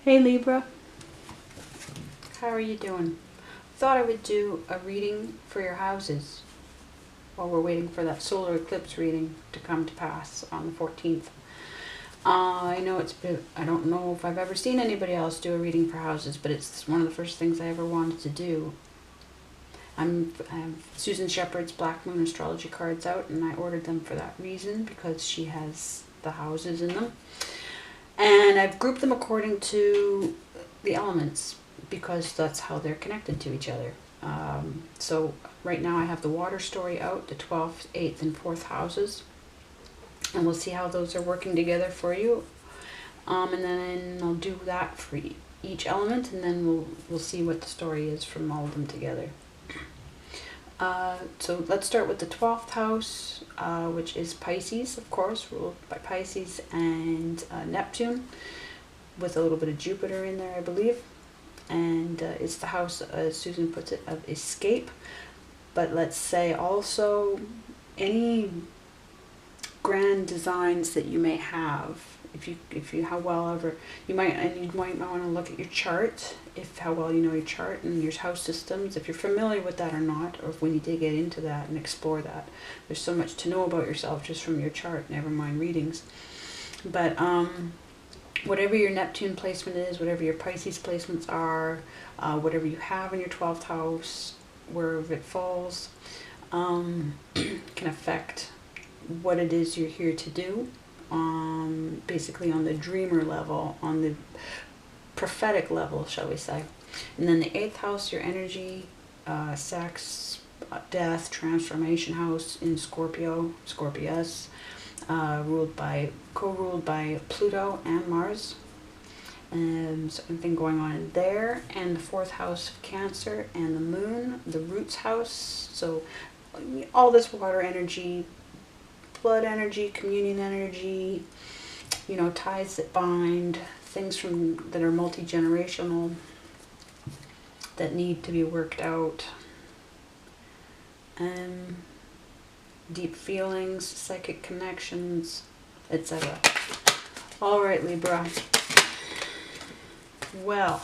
Hey Libra, how are you doing? Thought I would do a reading for your houses while we're waiting for that solar eclipse reading to come to pass on the 14th. I know I don't know if I've ever seen anybody else do a reading for houses, but it's one of the first things I ever wanted to do. I have Susan Shepherd's Black Moon astrology cards out, and I ordered them for that reason because she has the houses in them. And I've grouped them according to the elements because that's how they're connected to each other. So right now I have the water story out, the 12th, 8th, and 4th houses. And we'll see how those are working together for you. And then I'll do that for each element, and then we'll see what the story is from all of them together. So let's start with the 12th house, which is Pisces, of course, ruled by Pisces and Neptune, with a little bit of Jupiter in there, I believe. And it's the house, as Susan puts it, of escape. But let's say also any grand designs that you may have, if you however you might want to look at your chart, how well you know your chart and your house systems, if you're familiar with that or not, or if we need to get into that and explore that. There's so much to know about yourself just from your chart, never mind readings. But whatever your Neptune placement is, whatever your Pisces placements are, whatever you have in your 12th house, wherever it falls, can affect what it is you're here to do. Basically on the dreamer level, on the prophetic level, shall we say. And then the 8th house, your energy, sex, death, transformation house in Scorpio, Scorpius, co-ruled by Pluto and Mars. And something going on in there. And the 4th house of Cancer and the moon, the roots house. So all this water energy, blood energy, communion energy, ties that bind, things that are multi-generational, that need to be worked out, deep feelings, psychic connections, etc. All right, Libra. Well,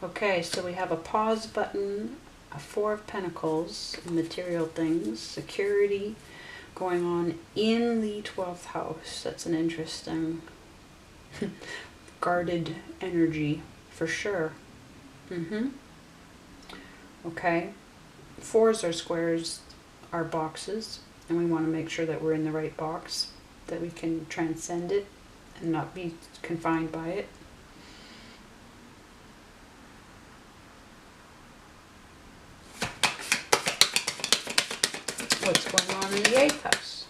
okay, so we have a pause button, a 4 of Pentacles, material things, security, going on in the 12th house. That's an interesting guarded energy for sure. Okay, 4s are squares, are boxes, and we want to make sure that we're in the right box, that we can transcend it and not be confined by it. What's going on in the 8th house?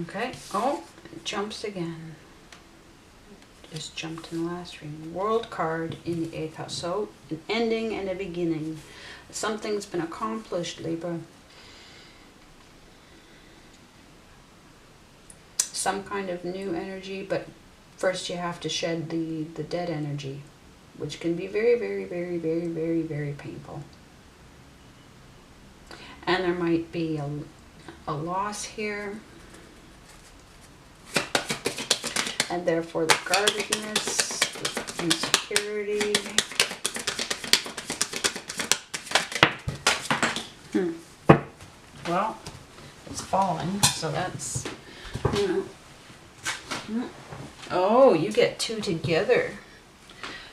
Okay. Oh, it jumps again. Just jumped in the last reading. World card in the 8th house. So, an ending and a beginning. Something's been accomplished, Libra. Some kind of new energy, but first you have to shed the dead energy, which can be very, very, very, very, very, very painful. And there might be a loss here, and therefore the guardedness, the insecurity. Well, it's falling, so that's, Oh, you get 2 together.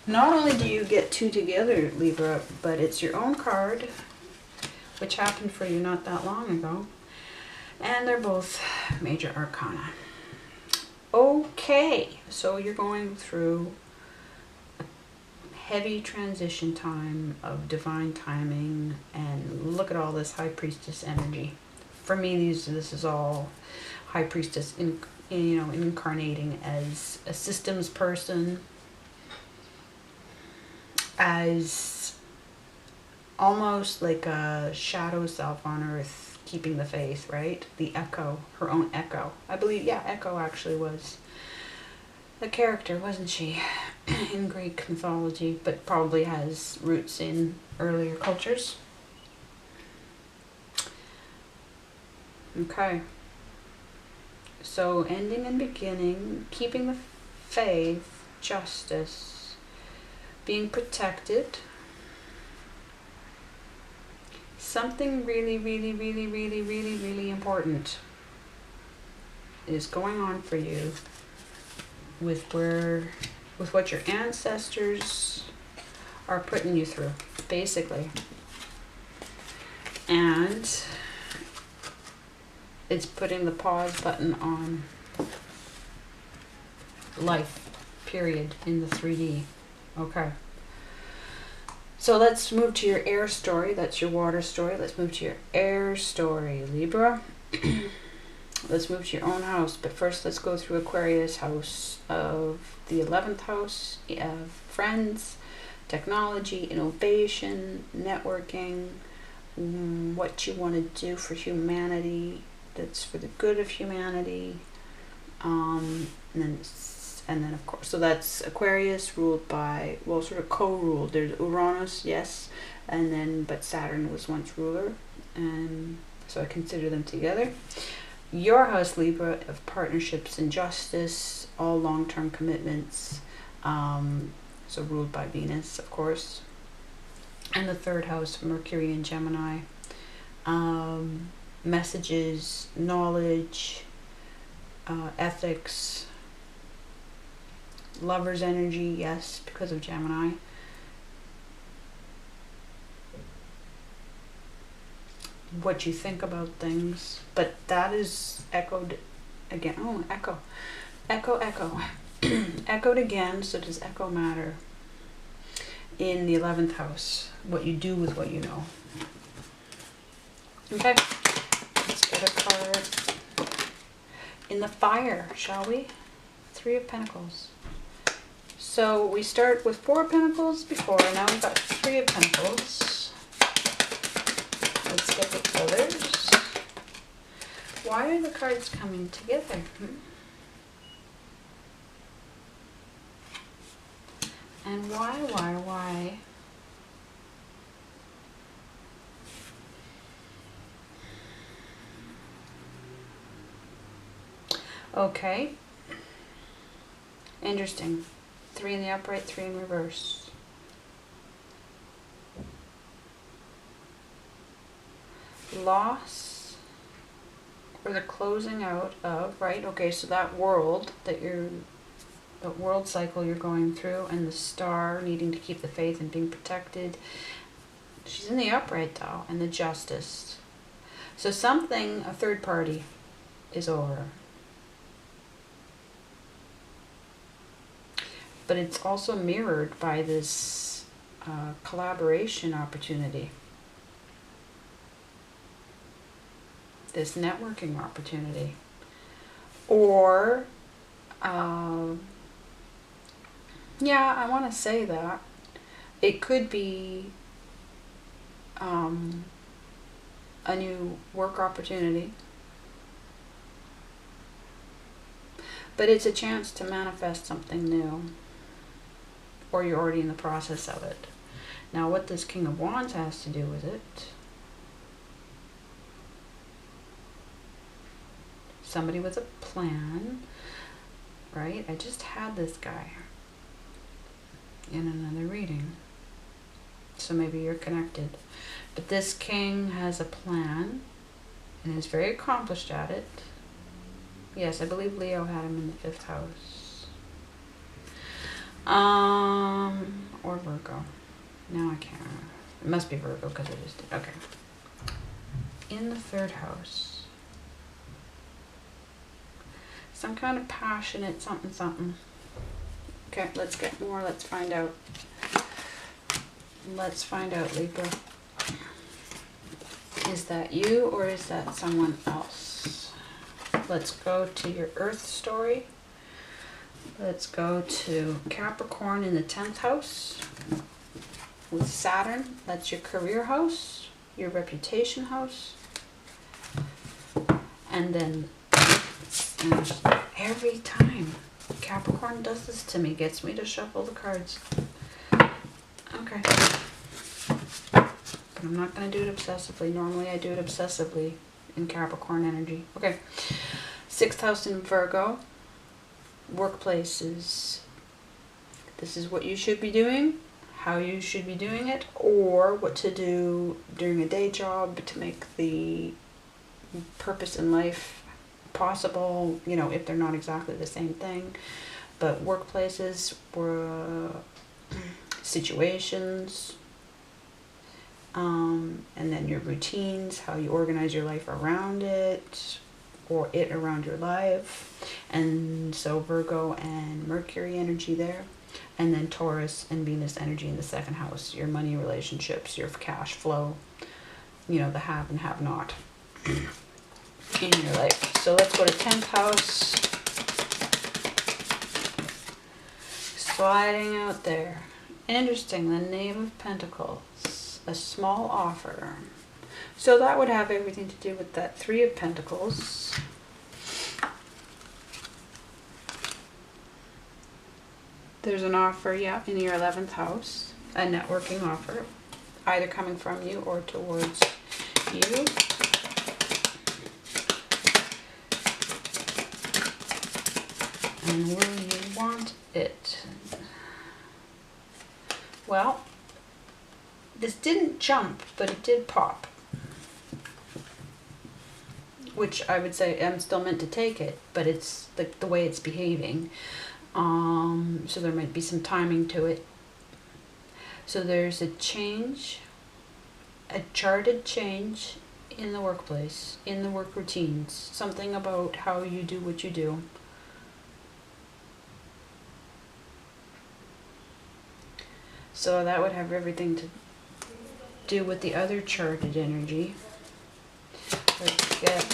Not only do you get 2 together, Libra, but it's your own card, which happened for you not that long ago. And they're both major arcana. Okay, so you're going through a heavy transition time of divine timing, and look at all this High Priestess energy. For me, this is all High Priestess incarnating as a systems person, as almost like a shadow self on earth, keeping the faith, right? The echo, her own echo. I believe, yeah, Echo actually was a character, wasn't she? in Greek mythology, but probably has roots in earlier cultures. Okay. So ending and beginning, keeping the faith, justice, being protected. Something really, really, really, really, really, really important is going on for you with what your ancestors are putting you through, basically. And it's putting the pause button on life, period, in the 3D. Okay. So let's move to your air story. That's your water story. Let's move to your air story, Libra. Let's move to your own house. But first, let's go through Aquarius house of the 11th house of friends, technology, innovation, networking, what you want to do for humanity, that's for the good of humanity. And then of course, so that's Aquarius, ruled by, well, sort of co-ruled. There's Uranus, yes, and then, but Saturn was once ruler, and so I consider them together. Your house, Libra, of partnerships and justice, all long-term commitments, so ruled by Venus, of course. And the third house, Mercury and Gemini, messages, knowledge, ethics, lover's energy, yes, because of Gemini. What you think about things, but that is echoed again. Oh, echo. Echoed again. So does echo matter in the 11th house? What you do with what you know. Okay, let's get a card in the fire, shall we? 3 of Pentacles. So we start with 4 of Pentacles before, now we've got 3 of Pentacles. Let's get the others. Why are the cards coming together? And why? Okay. Interesting. 3 in the upright, 3 in reverse. Loss, or the closing out of, right? Okay, so that world that the world cycle you're going through, and the star needing to keep the faith and being protected. She's in the upright though, and the justice. So something, a third party, is over. But it's also mirrored by this collaboration opportunity. This networking opportunity. Or, yeah, I want to say that. It could be a new work opportunity. But it's a chance to manifest something new. Or you're already in the process of it. Now, what this King of Wands has to do with it? Somebody with a plan, right? I just had this guy in another reading. So maybe you're connected. But this king has a plan and is very accomplished at it. Yes, I believe Leo had him in the 5th house. Or Virgo. No, I can't remember. It must be Virgo because I just did. Okay. In the 3rd house. Some kind of passionate something. Okay, let's get more. Let's find out. Let's find out, Libra. Is that you or is that someone else? Let's go to your Earth story. Let's go to Capricorn in the 10th house with Saturn. That's your career house, your reputation house. And then every time Capricorn does this to me, gets me to shuffle the cards. Okay. But I'm not going to do it obsessively. Normally I do it obsessively in Capricorn energy. Okay. 6th house in Virgo. Workplaces. This is what you should be doing, how you should be doing it, or what to do during a day job to make the purpose in life possible, you know, if they're not exactly the same thing. But workplaces were situations, and then your routines, how you organize your life around it, or it around your life. And so Virgo and Mercury energy there. And then Taurus and Venus energy in the 2nd house, your money relationships, your cash flow, you know, the have and have not in your life. So let's go to 10th house. Sliding out there. Interesting, the Knave of Pentacles, a small offer. So that would have everything to do with that 3 of Pentacles. There's an offer, yeah, in your 11th house, a networking offer, either coming from you or towards you. And will you want it? Well, this didn't jump, but it did pop. Which I would say I'm still meant to take it, but it's the way it's behaving. So there might be some timing to it. So there's a change, a charted change in the workplace, in the work routines. Something about how you do what you do. So that would have everything to do with the other charted energy. Let's get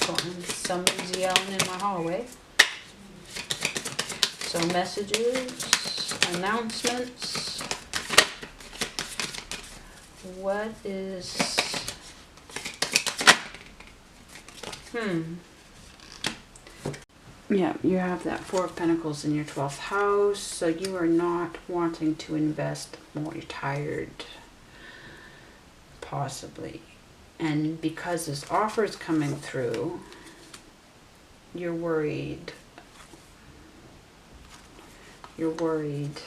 going. Somebody's yelling in my hallway. So messages, announcements. What is... Yeah, you have that 4 of Pentacles in your 12th house, so you are not wanting to invest more. You're tired, possibly. And because this offer is coming through, you're worried. You're worried.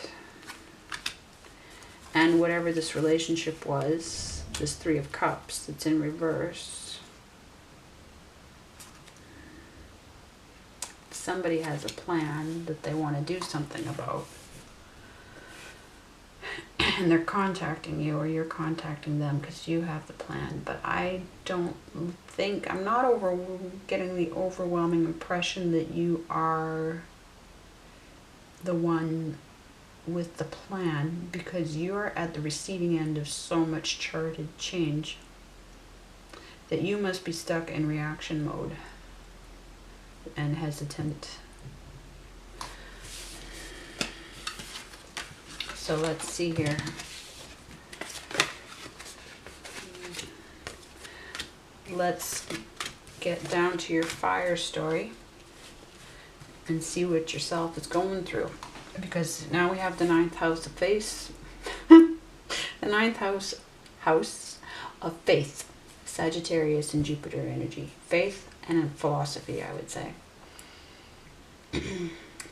And whatever this relationship was, this 3 of Cups that's in reverse, somebody has a plan that they want to do something about. And they're contacting you, or you're contacting them because you have the plan. But I don't think, I'm not getting the overwhelming impression that you are the one with the plan, because you're at the receiving end of so much charted change that you must be stuck in reaction mode and hesitant. So let's see here. Let's get down to your fire story and see what yourself is going through. Because now we have the 9th house of faith. The 9th house of faith. Sagittarius and Jupiter energy. Faith and philosophy, I would say.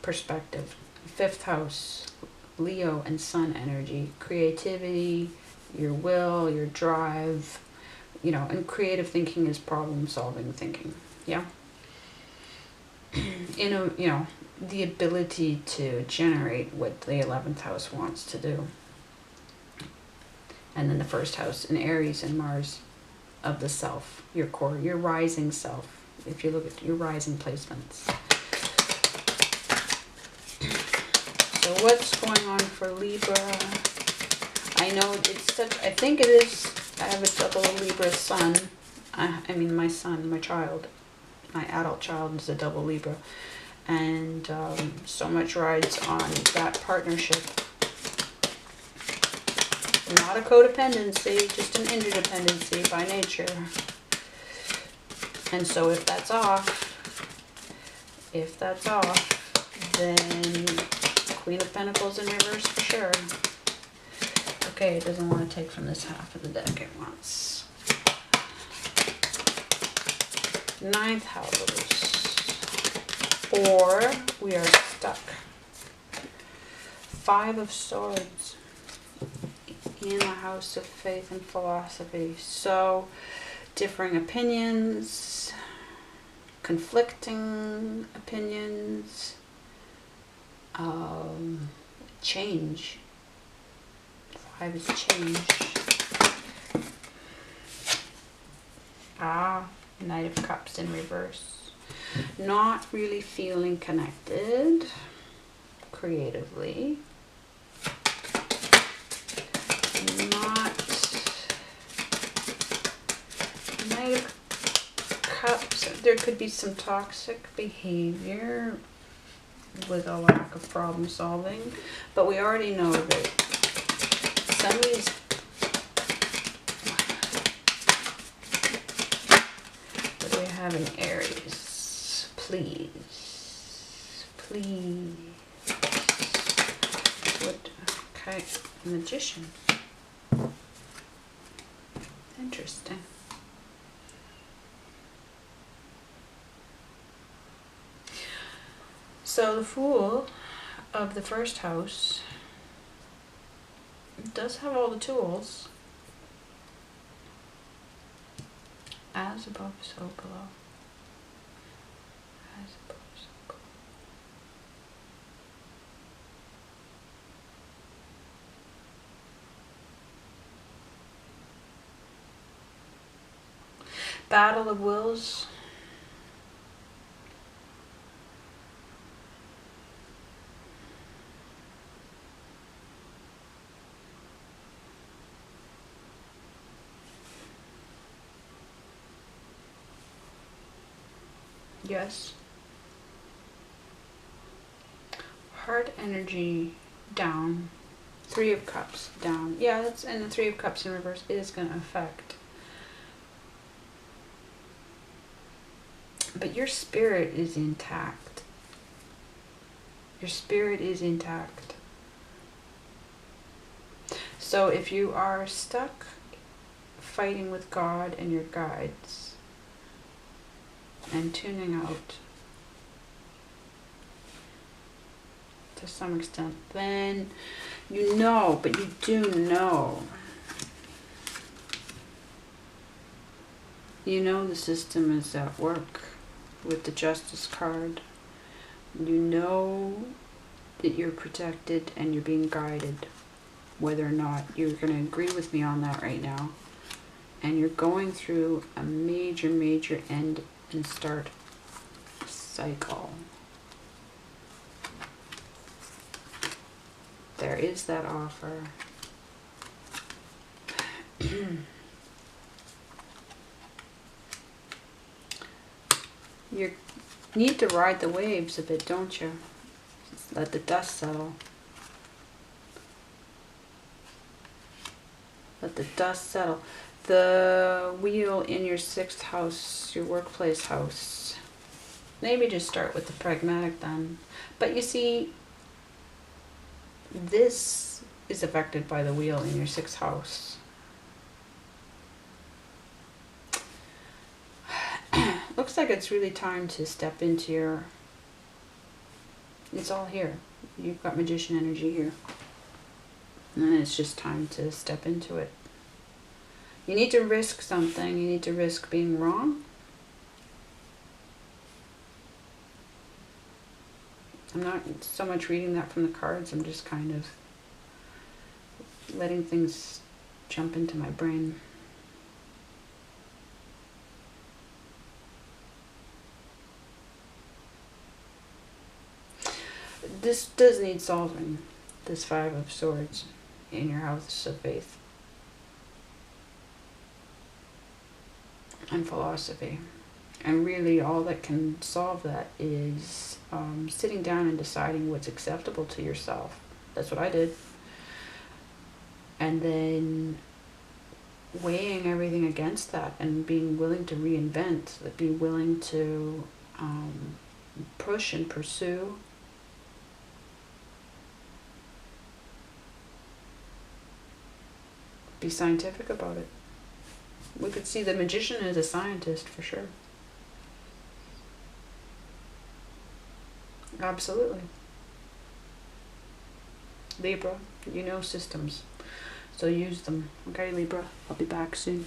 Perspective. 5th house, Leo and Sun energy. Creativity, your will, your drive. You know, and creative thinking is problem solving thinking. Yeah. You know, the ability to generate what the 11th house wants to do. And then the 1st house in Aries and Mars of the self, your core, your rising self. If you look at your rising placements. So what's going on for Libra? I know it's such, I think it is, I have a double Libra sun. I mean my son, my child. My adult child is a double Libra. And so much rides on that partnership. Not a codependency, just an interdependency by nature. And so if that's off, Then Queen of Pentacles in reverse for sure. Okay, it doesn't want to take from this half of the deck. It wants ninth house. Or we are stuck. Five of Swords in the house of faith and philosophy. So, differing opinions, conflicting opinions, change. Five is change. Knight of Cups in reverse. Not really feeling connected creatively. Knight of Cups. There could be some toxic behavior with a lack of problem solving, but we already know that some of these what do we have in Aries? Please. What? Okay, Magician. Interesting. So the Fool of the first house does have all the tools. As above, so below. As above, so below. Battle of Wills. Yes. Heart energy down. Three of Cups down. Yeah, that's, and the Three of Cups in reverse is going to affect. But your spirit is intact. Your spirit is intact. So if you are stuck fighting with God and your guides, and tuning out to some extent, then you know, but you do know. You know the system is at work with the Justice card. You know that you're protected and you're being guided, whether or not you're going to agree with me on that right now. And you're going through a major end and start cycle. There is that offer. You need to ride the waves a bit, don't you? Let the dust settle. Let the dust settle. The wheel in your sixth house, your workplace house. Maybe just start with the pragmatic then. But you see, this is affected by the wheel in your sixth house. Looks like it's really time to step into your... It's all here. You've got Magician energy here. And it's just time to step into it. You need to risk something. You need to risk being wrong. I'm not so much reading that from the cards. I'm just kind of letting things jump into my brain. This does need solving, this Five of Swords in your house of faith and philosophy. And really all that can solve that is sitting down and deciding what's acceptable to yourself. That's what I did. And then weighing everything against that and being willing to reinvent, be willing to push and pursue be scientific about it. We could see the magician as a scientist for sure. Absolutely. Libra, you know systems, so use them. Okay, Libra, I'll be back soon.